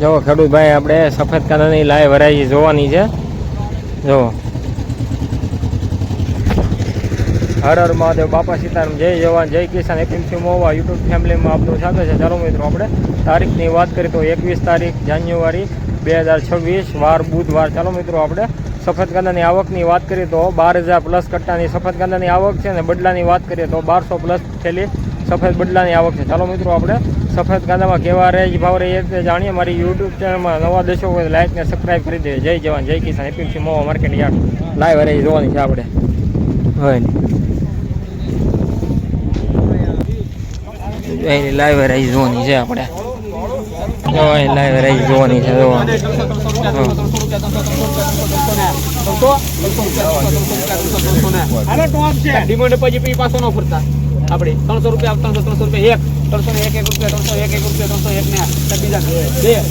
જો ખેડૂત ભાઈ આપણે સફેદ કાંદાની લાઈવ વેરાયટી જોવાની છે। જો હર હર મહાદેવ, બાપા સીતારામ, જય જવાન જય કિસાન, એપીએમસી મહુવા યુટ્યુબ ફેમિલીમાં આપનું સ્વાગત છે। ચાલો મિત્રો, આપણે તારીખની વાત કરીએ તો 21 તારીખ જાન્યુઆરી 2026 વાર બુધવાર। ચાલો મિત્રો, આપણે સફેદ કાંદાની આવકની વાત કરીએ તો 12,000 પ્લસ કટ્ટાની સફેદ કાંદાની આવક છે અને બદલાની વાત કરીએ તો 1200 પ્લસ થેલી સફેદ બદલાની આવક છે। ચાલો મિત્રો, આપણે સફેદ કાંદામાં કેવા રેજ ભાવ રહે તે જાણીએ। મારી યુટ્યુબ ચેનલમાં નવા દર્શકો હોય લાઈક ને સબસ્ક્રાઈબ કરી દેજો। જય જવાન જય કિસાન, APMC Mahuva market yard live રેજ જોવાની છે આપણે। હોય એની લાઈવ રેજ જોવાની છે આપણે। લાઈવ રેજ જોવાની છે। ડિમાન્ડ પછી પાછો ન ફરતા આપણે 300 રૂપિયા 300 રૂપિયા 1 301 રૂપિયા 301 ને બીજા 2 રૂપિયા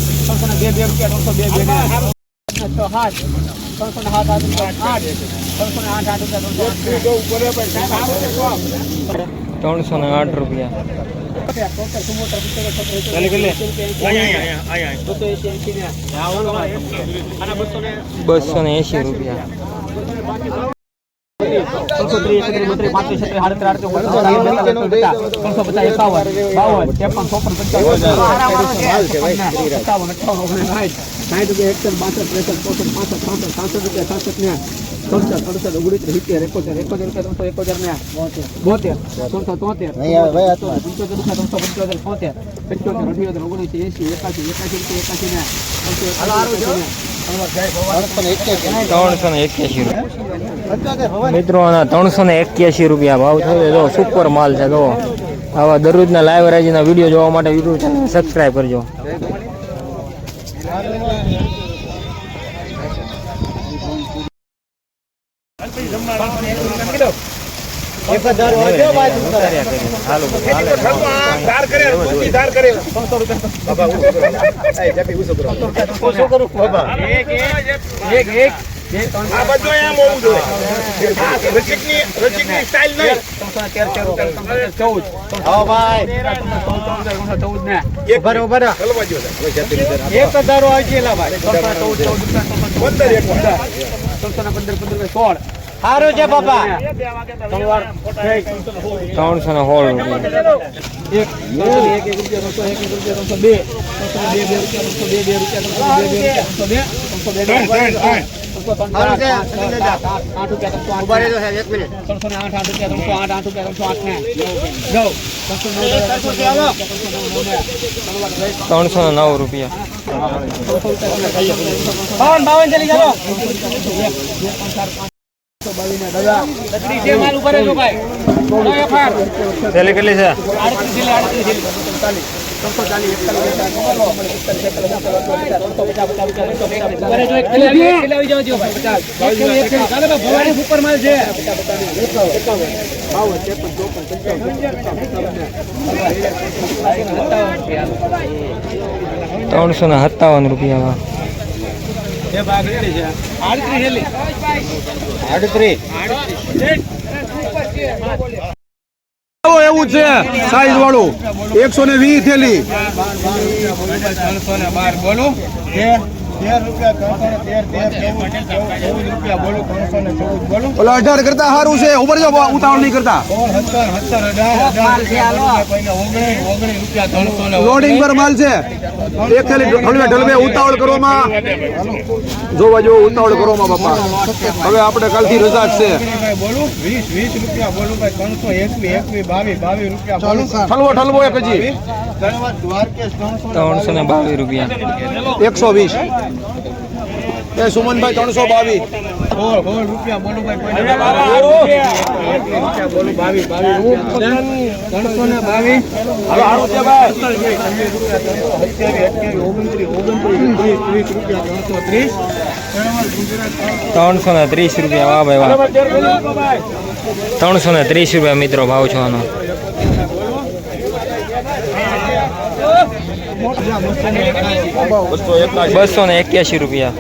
308 રૂપિયા। 280 રૂપિયા। 381 મિત્રો, આના 381 રૂપિયા ભાવ થયો। જો સુપર માલ છે। તો આવા દરરોજના લાઈવ રાજીના વિડીયો જોવા માટે યુટ્યુબ ચેનલ સબસ્ક્રાઈબ કરજો। સારું છે બાપા। 309 રૂપિયા। કેટલી કેટલી છે? 357 રૂપિયા। એવું છે સાઈઝ વાળું 120 થેલી। બોલો 18 કરતા સારું છે। ઉપર જો ઉતાવળ નહીં કરતા। લોડિંગ પર માલ છે। એક થેલી ઢલવે ઉતાવળ કરવામાં જોવા જો ઉતાવળ કરવામાં બાપા। હવે આપણે કાલથી રજા જ છે। 20 રૂપિયા બોલું ભાઈ 321 રૂપિયા ઠલવો એક હજી 322 રૂપિયા। 120 એ સુમનભાઈ 322 રૂપિયા બોલું ભાઈ 330 રૂપિયા। વાહ ભાઈ વાહ। 330 રૂપિયા મિત્રો ભાવ છો આનો। 281 રૂપિયા।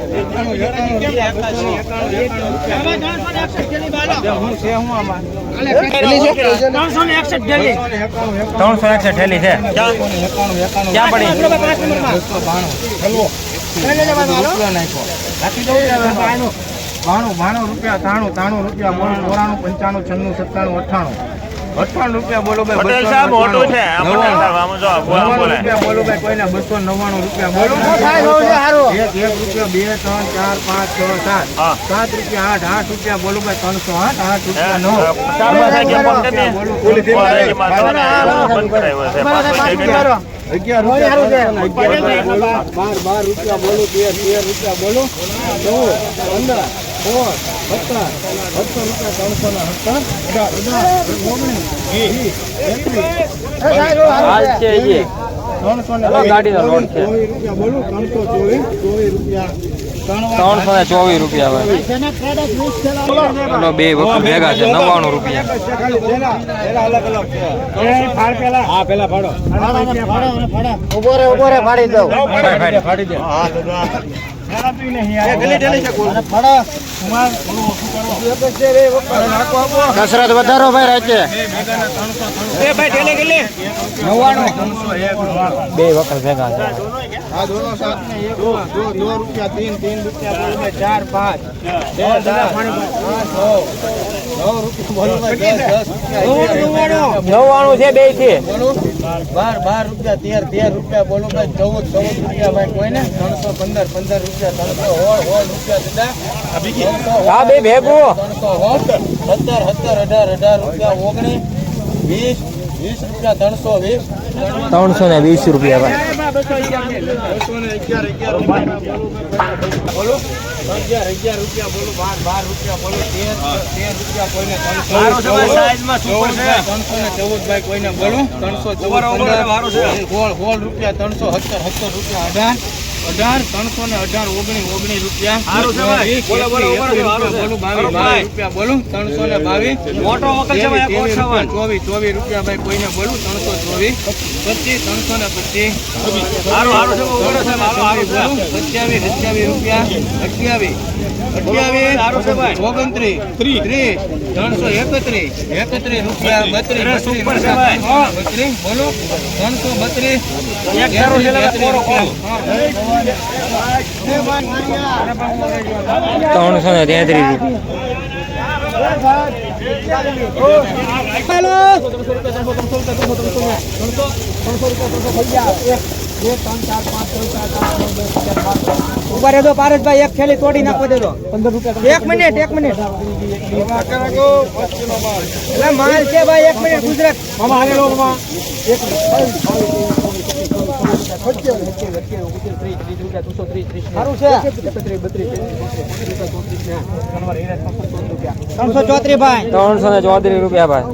361 ઠેલી છે ક્યાં પડી ભાણું રૂપિયા 93 રૂપિયા બોલો 94 95 96 97 98 રૂપિયા બોલો ભાઈ પટેલ સાહેબ મોટું છે આ પટેલ સાહેબ આમ જો બોલો બોલે રૂપિયા બોલો ભાઈ કોઈને 299 રૂપિયા બોલો એક રૂપિયા 2 3 4 5 6 7 7 રૂપિયા 8 રૂપિયા બોલો ભાઈ 324 રૂપિયા બે વખત ભેગા છે 99 રૂપિયા ઉભો રે ફાડી દઉં કસરત વધારો ભાઈ રાજ્ય બે વખત ભેગા છે हाँ दोनों साथ में एक दो रुपया तीन रुपया बोलो भाई 4 5 નવ્વાણું છે બે છે 12 रुपया 13 रुपया बोलो भाई 14 रुपया भाई कोई ने 315 रुपया 300 होल रुपया दादा હા બે ભેગું 17 18 रुपया 19 20 रुपया 320 320 રૂપિયા ભાઈ बोलो 11 रुपया बोलो 12 रुपया बोलो 13 रुपया कोઈને 314 भाई कोઈને बोलो 314 હોલ રૂપિયા 317 રૂપિયા 18 318 રૂપિયા 22 બોલો 322 મોટો વખત છે ભાઈ 24 રૂપિયા ભાઈ કોઈને બોલું 324 25 325 હારો હારો છે ઓગણો છે હારો હારો છે 27 રૂપિયા 28 હારો છે ભાઈ 29 30 331 રૂપિયા 32 બોલો 332 એક ધારો છે એટલે કોરો કોરો 333 ઉભા રહેજો પારસભાઈ એક થેલી તોડી નાખો દેજો 15 રૂપિયા એક મિનિટ એટલે માલ છે ભાઈ એક મિનિટ ગુજરાત મામા હાલેલો મામા એક સારું છે 334 ભાઈ 334 રૂપિયા ભાઈ